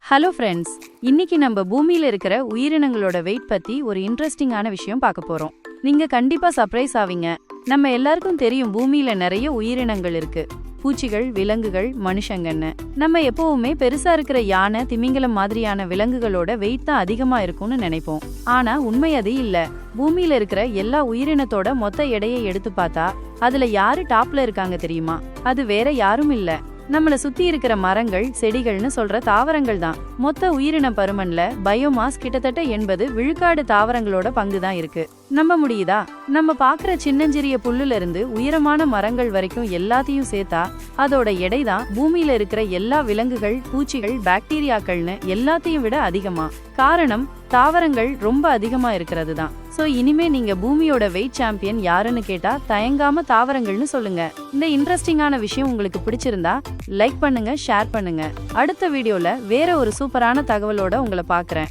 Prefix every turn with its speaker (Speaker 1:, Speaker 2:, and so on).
Speaker 1: Hello friends, இன்னைக்கு நம்ம பூமியில இருக்கிற உயிரினங்களோட வெயிட் பத்தி ஒரு இன்ட்ரெஸ்டிங்கான விஷயம் பார்க்க போறோம். நீங்க கண்டிப்பா சர்ப்ரைஸ் ஆவீங்க. நம்ம எல்லாருக்கும் தெரியும் பூமியில நிறைய உயிரினங்கள் இருக்கு. பூச்சிகள், விலங்குகள், மனுஷங்கன்னு. நம்ம எப்பவுமே பெருசா இருக்கிற யானை, திமிங்கலம் மாதிரியான விலங்குகளோட வெயிட் தான் அதிகமா இருக்கும்னு நினைப்போம். ஆனா உண்மை அது இல்ல. பூமியில இருக்கிற எல்லா உயிரினத்தோட மொத்த எடையை எடுத்து பார்த்தா அதுல யாரு டாப்ல இருக்காங்க தெரியுமா? அது வேற யாரும் இல்ல, நம்மள சுத்தி இருக்கிற மரங்கள், செடிகள்னு சொல்ற தாவரங்கள் தான். மொத்த உயிரின பருமன்ல பயோமாஸ் கிட்டத்தட்ட 80 விழுக்காடு தாவரங்களோட பங்கு தான் இருக்கு. நம்ப முடியுதா? நம்ம பாக்குற சின்னஞ்சிறிய புல்லுல இருந்து உயரமான மரங்கள் வரைக்கும் எல்லாத்தையும் சேர்த்தா அதோட எடை தான் பூமியில இருக்கிற எல்லா விலங்குகள், பூச்சிகள், பாக்டீரியாக்கள்னு எல்லாத்தையும் விட அதிகமா. காரணம், தாவரங்கள் ரொம்ப அதிகமா இருக்கிறது தான். சோ இனிமே நீங்க பூமியோட வெயிட் சாம்பியன் யாருன்னு கேட்டா தயங்காம தாவரங்கள்னு சொல்லுங்க. இந்த இன்ட்ரெஸ்டிங்கான விஷயம் உங்களுக்கு பிடிச்சிருந்தா லைக் பண்ணுங்க, ஷேர் பண்ணுங்க. அடுத்த வீடியோல வேற ஒரு சூப்பரான தகவலோட உங்களை பார்க்கறேன்.